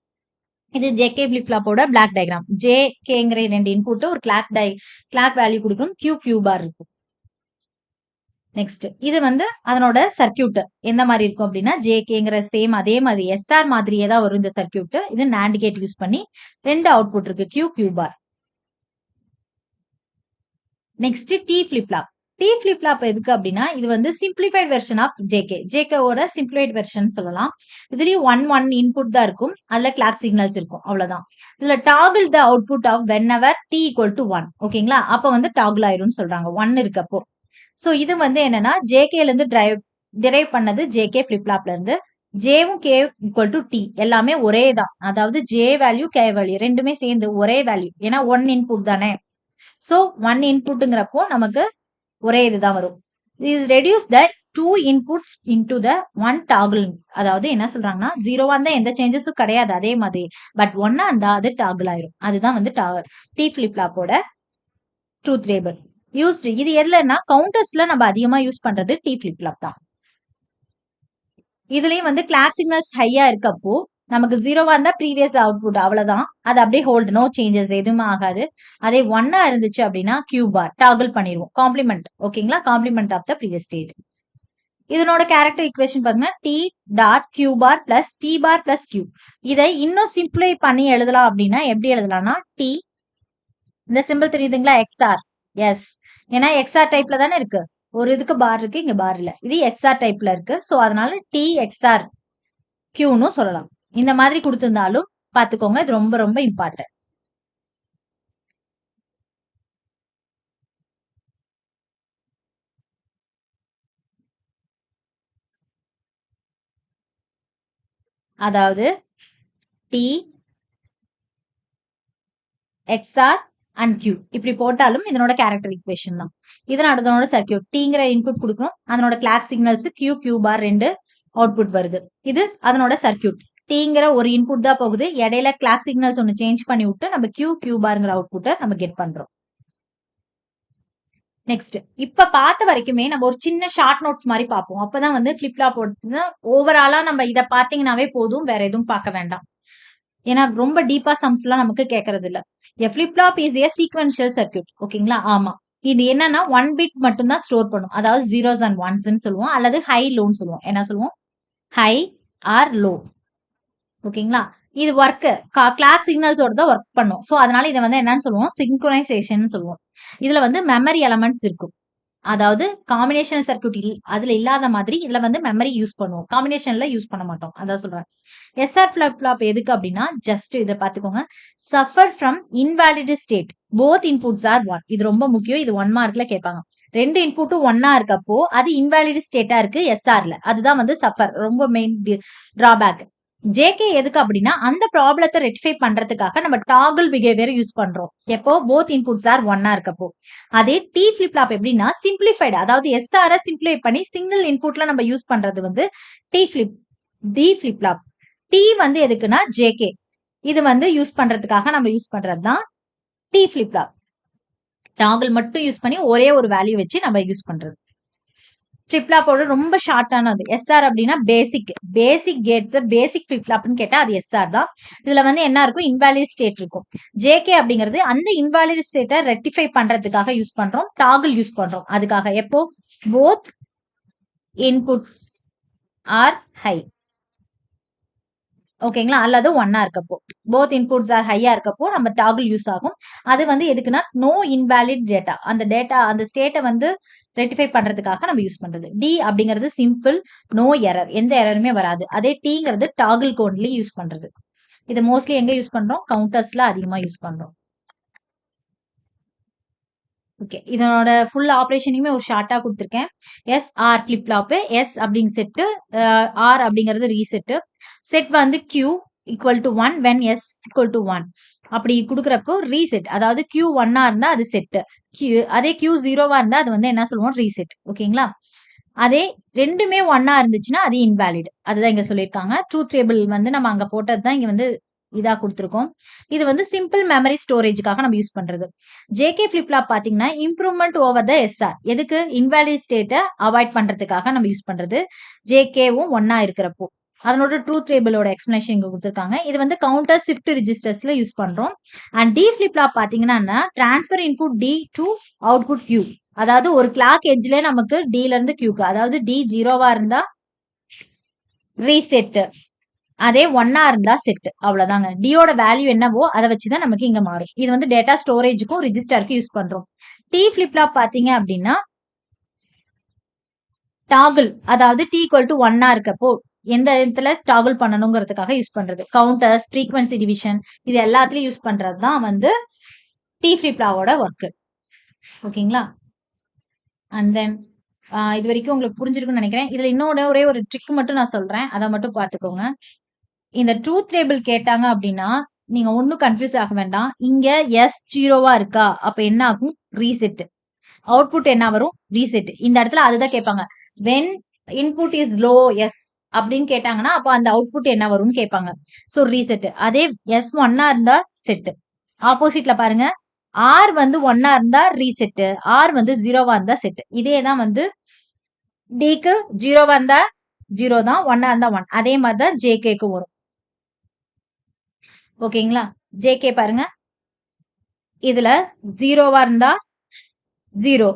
இது ஜேகே ஃபிளிப் ஃப்ளாப்போட பிளாக் டயக்ராம். ஜே கேங்கிற 2 இன்புட் ஒரு கிளாக் வேல்யூ கொடுக்கணும். கியூ பார் இருக்கும். நெக்ஸ்ட் இது வந்து அதனோட சர்க்கியூட் எந்த மாதிரி இருக்கும் அப்படின்னா ஜேகேங்கிற சேம் அதே மாதிரி எஸ்ஆர் மாதிரியே தான் வரும் இந்த சர்க்கியூட். இது நாண்ட் கேட் யூஸ் பண்ணி 2 அவுட்புட் இருக்கு Q bar. Next D flip flop. D flip flop எதுக்கு அப்படின்னா இது வந்து சிம்பிளிஃபைட் வெர்ஷன் ஆஃப் ஜேகேவோட சிம்பிளிஃபைட் வெர்ஷன் சொல்லலாம். இதுலயும் 1 இன்புட் தான் இருக்கும். அதுல கிளாக் சிக்னல்ஸ் இருக்கும். அவ்வளவுதான். இதுல toggle the output of whenever t equal to 1. ஓகேங்களா? அப்ப வந்து டாகிள் ஆயிரும்னு சொல்றாங்க 1 இருக்கப்போ. சோ இது வந்து என்னன்னா ஜேகேல இருந்து டிரைவ் பண்ணது ஜேகே ஃபிளிப் ஃப்ளாப்ல இருந்து. ஜேவும் கே ஈக்குவல் டு டி எல்லாமே ஒரே தான். அதாவது ஜே வேல்யூ கே வேல்யூ ரெண்டுமே சேர்ந்து ஒரே வேல்யூ. ஏன்னா 1 இன்புட் தானே. சோ 1 இன்புட்ங்கிறப்போ நமக்கு ஒரே இதுதான் வரும். இது reduce the 2 inputs into the 1 toggle. அதாவது என்ன சொல்றாங்கன்னா 0 இருந்தா எந்த சேஞ்சஸும் கிடையாது அதே மாதிரி. பட் 1 இருந்தா அது டாகிள் ஆயிரும். அதுதான் வந்து டி ஃபிளிப் ஃப்ளாப்போட ட்ரூத் டேபிள். யூஸ்டு இது எதுலன்னா கவுண்டர்ஸ்ல நம்ம அதிகமா யூஸ் பண்றது டி ஃபிளிப் ஃப்ளாப் தான். இதுலயும் வந்து கிளாக் சிக்னல்ஸ் ஹையா இருக்கப்போ நமக்கு 0 இருந்தா ப்ரீவியஸ் அவுட்புட் அவ்வளவுதான். அது அப்படியே ஹோல்டு. நோ சேஞ்சஸ் எதுவுமே ஆகாது. அதே 1 இருந்துச்சு அப்படின்னா கியூ பார் டாகிள் பண்ணிடுவோம். காம்ப்ளிமெண்ட். ஓகேங்களா? Complement of the previous state. இதனோட கேரக்டர் ஈக்குவேஷன் பாத்தீங்கன்னா T dot Q bar plus T bar plus Q. இதை இன்னும் சிம்பிளை பண்ணி எழுதலாம் அப்படின்னா எப்படி எழுதலாம்னா டி இந்த சிம்பிள் தெரியுதுங்களா எக்ஸ்ஆர். எஸ். ஏன்னா எக்ஸ்ஆர் டைப்ல தானே இருக்கு. ஒரு இதுக்கு பார் இருக்கு, இங்க பார் இல்ல. இது எக்ஸ்ஆர் டைப்ல இருக்கு. சோ அதனால டி எக்ஸ்ஆர் கியூன்னு சொல்லலாம். இந்த மாதிரி கொடுத்திருந்தாலும் பாத்துக்கோங்க. இது ரொம்ப ரொம்ப இம்பார்ட்டன்ட். அதாவது டி எக்ஸ்ஆர் அண்ட் கியூ இப்படி போட்டாலும் இதனோட கேரக்டர் ஈக்குவேஷன் தான். இதனோட சர்க்கியூட் டிங்கிற இன்புட் கொடுக்கணும். அதனோட clock signals Q bar 2 output வருது. இது அதனோட சர்க்கியூட். டிங்கிற ஒரு இன்புட் தான் போகுது. இடையில கிளாக் சிக்னல்ஸ் ஒன்னு சேஞ்ச் பண்ணி விட்டு நம்ம கியூ பார்ங்கிற அவுட்புட்டை நம்ம கெட் பண்றோம். நெக்ஸ்ட் இப்ப பார்த்த வரைக்குமே நம்ம ஒரு சின்ன ஷார்ட் நோட்ஸ் மாதிரி பார்ப்போம். அப்பதான் வந்து ஃபிளிப் ஃப்ளாப் ஓவராலா நம்ம இதை பாத்தீங்கன்னாவே போதும். வேற எதுவும் பார்க்க வேண்டாம். ஏன்னா ரொம்ப டீப்பா சம்ஸ் எல்லாம் நமக்கு கேட்கறது இல்ல. A flip flop is a sequential circuit. ஓகேங்களா? ஆமா. இது என்னன்னா 1 பிட் மட்டும் தான் ஸ்டோர் பண்ணும். அதாவது ஜீரோஸ் அண்ட் ஒன்ஸ்ன்னு சொல்லுவோம். அல்லது ஹை லோன்னு சொல்லுவோம். என்ன சொல்லுவோம்? High R low. ஓகேங்களா? இது ஒர்க் கிளாக் சிக்னல்ஸோட தான் ஒர்க் பண்ணும். சோ அதனால இதை வந்து என்னன்னு சொல்லுவோம்? சிங்க்ரோனைசேஷன் சொல்லுவோம். இதுல வந்து மெமரி எலமெண்ட்ஸ் இருக்கும். அதாவது காம்பினேஷனல் சர்க்யூட் அதுல இல்லாத மாதிரி இதுல வந்து மெமரி யூஸ் பண்ணுவோம். காம்பினேஷன்ல யூஸ் பண்ண மாட்டோம். அதான் சொல்றேன். எஸ்ஆர் ஃபிளிப் ஃப்ளாப் எதுக்கு அப்படின்னா ஜஸ்ட் இதை பார்த்துக்கோங்க. Suffer from invalid state both inputs are one. இது ரொம்ப முக்கியம். இது 1 மார்க்ல கேட்பாங்க. 2 இன்புட்டும் ஒன்னா இருக்கப்போ அது இன்வாலிட் ஸ்டேட்டா இருக்கு எஸ்ஆர்ல. அதுதான் வந்து சஃபர் ரொம்ப மெயின் டிராபேக். ஜேகே எதுக்கு அப்படின்னா அந்த ப்ராப்ளத்தை ரெக்டிஃபை பண்றதுக்காக நம்ம டாகிள் பிஹேவியர் யூஸ் பண்றோம். எப்போ போத் இன்புட்ஸ் ஆர் ஒன்னா இருக்கப்போ. அதே டி ஃபிளிப் ஃப்ளாப் எப்படின்னா சிம்பிளிஃபைடு, அதாவது எஸ்ஆர் சிம்பிளை பண்ணி சிங்கிள் இன்புட்ல நம்ம யூஸ் பண்றது வந்து டி ஃபிளிப் ஃப்ளாப். டி வந்து எதுக்குன்னா ஜேகே, இது வந்து யூஸ் பண்றதுக்காக நம்ம யூஸ் பண்றது தான் டி ஃபிளிப் ஃப்ளாப். டாகிள் மட்டும் யூஸ் பண்ணி ஒரே ஒரு வேல்யூ வச்சு நம்ம யூஸ் பண்றது. ஃபிளிப் ஃப்ளாப்போட ரொம்ப ஷார்ட்டானது. எஸ்ஆர் அப்படின்னா பேசிக் கேட்ஸ் பேசிக் ஃபிளிப் ஃப்ளாப்னு கேட்டா அது எஸ்ஆர் தான். இதுல வந்து என்ன இருக்கும்? இன்வாலிட் ஸ்டேட் இருக்கும். ஜேகே அப்படிங்கிறது அந்த இன்வாலிட் ஸ்டேட்டை ரெக்டிஃபை பண்றதுக்காக யூஸ் பண்றோம். டாகிள் யூஸ் பண்றோம் அதுக்காக. எப்போ? Both inputs are high. ஓகேங்களா? அல்லது ஒன்னா இருக்கப்போ, போத் இன்புட்ஸ் ஆர் ஹையா இருக்கப்போ நம்ம டாகிள் யூஸ் ஆகும். அது வந்து எதுக்குன்னா நோ இன்வாலிட் டேட்டா, அந்த ஸ்டேட்டை வந்து ரெக்டிஃபை பண்றதுக்காக நம்ம யூஸ் பண்றது. டி அப்படிங்கிறது சிம்பிள், நோ எரர், எந்த எரருமே வராது. அதே டீங்கிறது டாகிள் கோன்லி யூஸ் பண்றது. இது மோஸ்ட்லி எங்க யூஸ் பண்றோம்? கவுண்டர்ஸ்ல அதிகமா யூஸ் பண்றோம். ஓகே, இதனோட ஃபுல் ஆப்ரேஷனையுமே ஒரு ஷார்ட்டா கொடுத்துருக்கேன். S R flip flop, S அப்படிங்க செட்டு, ஆர் அப்படிங்கிறது ரீசெட்டு. செட் வந்து Q equal to 1 when S equal to 1 அப்படி கொடுக்குறப்போ ரீசெட், அதாவது கியூ 1 இருந்தா அது செட்டு, அதே கியூ 0 இருந்தா அது வந்து என்ன சொல்லுவோம்? ரீசெட். ஓகேங்களா? அதே ரெண்டுமே 1 இருந்துச்சுன்னா அது இன்வாலிட். அதுதான் இங்க சொல்லியிருக்காங்க. ட்ரூத் டேபிள் வந்து நம்ம அங்க போட்டது தான் இங்க வந்து இதா கொடுத்துருக்கோம். இது வந்து சிம்பிள் மெமரி ஸ்டோரேஜுக்காக நம்ம யூஸ் பண்றது. ஜேகே ஃபிளிப் ஃப்ளாப் பாத்தீங்கன்னா இம்ப்ரூவ்மெண்ட் ஓவர் த எஸ்ஆர். எதுக்கு? இன்வாலிட் ஸ்டேட்டை அவாய்ட் பண்றதுக்காக நம்ம யூஸ் பண்றது. ஜேகேவும் 1 இருக்கிறப்போ. அதனோட ட்ரூத் டேபிளோட எக்ஸ்பிளனேஷன் இங்க கொடுத்துருக்காங்க. இது வந்து கவுண்டர் ஷிஃப்ட் ரிஜிஸ்டர்ஸ்ல யூஸ் பண்றோம். அண்ட் டி ஃபிளிப் ஃப்ளாப் பாத்தீங்கன்னா transfer input T to output Q. அதாவது ஒரு கிளாக் எட்ஜ்ல நமக்கு டில இருந்து கியூக்கு, அதாவது டி 0 இருந்தா ரீசெட், அதே 1 இருந்தா செட். அவ்வளவுதாங்க. டியோட வேல்யூ என்னவோ அதை வச்சுதான் நமக்கு இங்க மாறும். இது வந்து டேட்டா ஸ்டோரேஜுக்கும் ரிஜிஸ்டருக்கு யூஸ் பண்றோம். டி ஃபிளிப் ஃப்ளாப் பாத்தீங்க அப்படின்னா டாகிள், அதாவது டி ஈக்குவல் டு 1 இருக்கப்போ எந்த இடத்துல டாகிள் பண்ணணுங்கிறதுக்காக யூஸ் பண்றது. கவுண்டர்ஸ், ஃப்ரீக்வன்சி டிவிஷன், இது எல்லாத்துலயும் யூஸ் பண்றது தான் வந்து டி ஃபிளிப் ஃப்ளாப்போட ஒர்க். ஓகேங்களா? அண்ட் தென் இது வரைக்கும் உங்களுக்கு புரிஞ்சிருக்கும்னு நினைக்கிறேன். இதுல இன்னொரு ஒரே ஒரு ட்ரிக் மட்டும் நான் சொல்றேன், அதை மட்டும் பாத்துக்கோங்க. இந்த ட்ரூத் டேபிள் கேட்டாங்க அப்படின்னா நீங்க ஒன்னும் கன்ஃபியூஸ் ஆக வேண்டாம். இங்க எஸ் 0 இருக்கா? அப்ப என்ன ஆகும்? ரீசெட். அவுட்புட் என்ன வரும்? ரீசெட். இந்த இடத்துல அதுதான் கேட்பாங்க. When input is low S அப்படின்னு கேட்டாங்கன்னா அப்ப அந்த அவுட்புட் என்ன வரும்னு கேட்பாங்க. So reset. அதே எஸ் 1 இருந்தா செட். ஆப்போசிட்ல பாருங்க, ஆர் வந்து 1 இருந்தா ரீசெட், ஆர் வந்து 0 இருந்தா செட். இதேதான் வந்து டிக்கு 0 இருந்தா 0 தான், 1 இருந்தா 1. அதே மாதிரிதான் ஜேகேக்கு வரும். ஓகேங்களா? ஜேகே பாருங்க, இதுல 0 இருந்தா 0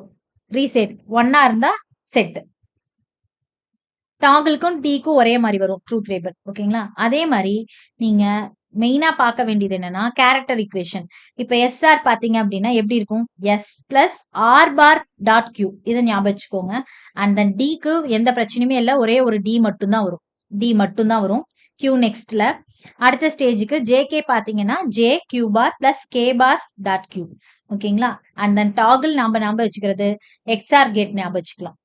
ரீசெட், 1 இருந்தா செட். டாகிள்க்கும் டிக்கும் ஒரே மாதிரி வரும் ட்ரூத் டேபிள். ஓகேங்களா? அதே மாதிரி நீங்க மெயினா பார்க்க வேண்டியது என்னன்னா கேரக்டர் ஈக்குவேஷன். இப்ப எஸ்ஆர் பாத்தீங்க அப்படின்னா எப்படி இருக்கும்? S plus R bar dot Q. இதை ஞாபகம் வச்சுக்கோங்க. அண்ட் தென் டிக்கு எந்த பிரச்சனையுமே இல்லை, ஒரே ஒரு டி மட்டும் தான் வரும். டி மட்டும் தான் வரும் கியூ நெக்ஸ்ட்ல. அடுத்த ஸ்டேஜுக்கு ஜேகே பாத்தீங்கன்னா J Q bar plus K bar dot Q. ஓகேங்களா? அண்ட் தென் டாகிள் நாம ஞாபகம் வச்சுக்கிறது எக்ஸ்ஆர் கேட் ஞாபகம் வச்சுக்கலாம்.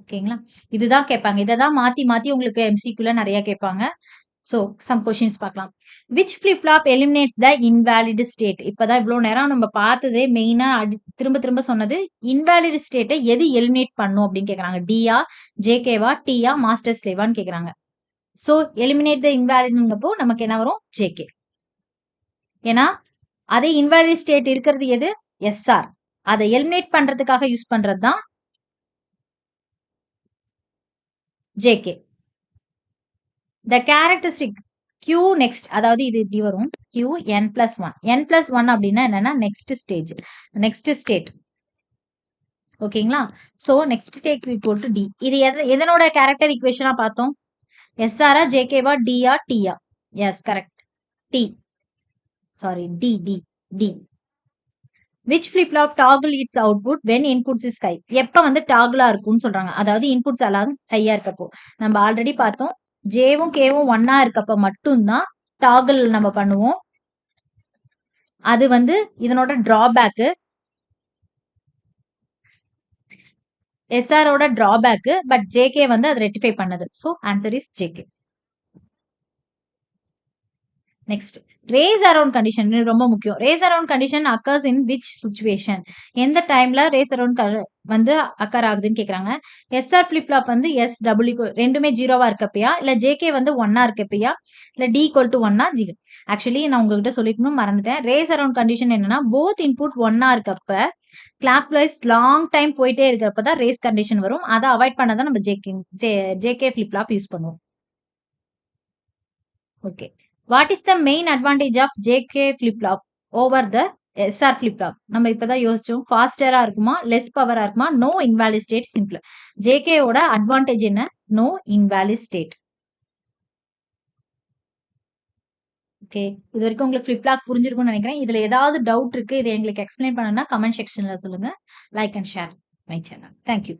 ஓகேங்களா? இதுதான் கேட்பாங்க. இதான் மாத்தி மாத்தி உங்களுக்கு எம்சிக்யூல நிறைய கேட்பாங்க. சோ சம் கொஸ்டின்ஸ் பார்க்கலாம். Which flip flop eliminates the invalid state? இப்பதான் இவ்வளவு நேரம் நம்ம பார்த்ததே மெயினா திரும்ப திரும்ப சொன்னது இன்வாலிட் ஸ்டேட்டை எது எலிமினேட் பண்ணும் அப்படின்னு கேக்குறாங்க. டியா, ஜேகேவா, டியா, மாஸ்டர் ஸ்லேவான்னு கேக்குறாங்க. சோ எலிமினேட் த இன்வாலிட்ங்கப்போ நமக்கு என்ன வரும்? ஜேகே. ஏன்னா அதே இன்வாலிட் ஸ்டேட் இருக்கிறது எது? எஸ்ஆர். அதை எலிமினேட் பண்றதுக்காக யூஸ் பண்றது தான் JK. The characteristic Q next, அதாவது இது இப்படி வரும் கியூ n+1. n+1 அப்படின்னா என்னன்னா நெக்ஸ்ட் ஸ்டேட். ஓகேங்களா? So next take equal to D. இது எதனோட கேரக்டர் ஈக்குவேஷனா பார்த்தோம்? எஸ்ஆரா, ஜேகேவா, டியா, டியா? Yes correct. D. Sorry D D D. Which flip flop toggle its output when inputs is high? எப்ப வந்து டாகிளா இருக்கும்னு சொல்றாங்க. அதாவது இன்புட்ஸ் எல்லாம் ஹையா இருக்கப்போ. நம்ம ஆல்ரெடி பார்த்தோம். ஜேவும் கேவும் ஒன்னா இருக்கப்ப மட்டும்தான் டாகிள் நம்ம பண்ணுவோம். அது வந்து இதனோட டிராபேக்கு. எஸ்ஆரோட டிராபேக்கு. பட் ஜேகே வந்து அதை ரெக்டிஃபை பண்ணது. So answer is JK. Next race around condition ரொம்ப முக்கியம். Race around condition occurs in which situation? எந்த டைம்ல ரேஸ் அரவுண்ட் வந்து அக்கர் ஆகுதுன்னு கேக்குறாங்க. எஸ்ஆர் ஃபிளிப் ஃப்ளாப் வந்து எஸ் டபுள் ரெண்டுமே ஜீரோவா இருக்கப்பயா, இல்ல ஜேகே வந்து ஒன்னா இருக்கப்பயா, இல்ல டி ஈக்குவல் டு ஒன்னா ஜீரோ? ஆக்சுவலி நான் உங்ககிட்ட சொல்லிக்கணும் மறந்துட்டேன். ரேஸ் அரவுண்ட் கண்டிஷன் என்னன்னா போத் இன்புட் ஒன்னா இருக்கப்ப கிளாக் வைஸ் லாங் டைம் போயிட்டே இருக்கிறப்ப தான் ரேஸ் கண்டிஷன் வரும். அதை அவாய்ட் பண்ண தான் நம்ம ஜேகே ஃபிளிப் ஃப்ளாப் யூஸ் பண்ணுவோம். Okay. What is the main advantage of JK flip flop over the SR flip flop? நம்ம இப்பதான் யோசிச்சோம். ஃபாஸ்டரா இருக்குமா, லெஸ் பவரா இருக்குமா, நோ இன்வாலிட் ஸ்டேட், சிம்பிள். ஜேகேவோட அட்வான்டேஜ் என்ன? No invalid state. ஓகே. இது வரைக்கும் உங்களுக்கு ஃபிளிப் ஃப்ளாப் புரிஞ்சிருக்கும்னு நினைக்கிறேன். இதுல ஏதாவது டவுட் இருக்கு, இதை எங்களுக்கு எக்ஸ்பிளைன் பண்ணணும்னா கமெண்ட் செக்ஷன்ல சொல்லுங்க. Like and share my channel. Thank you.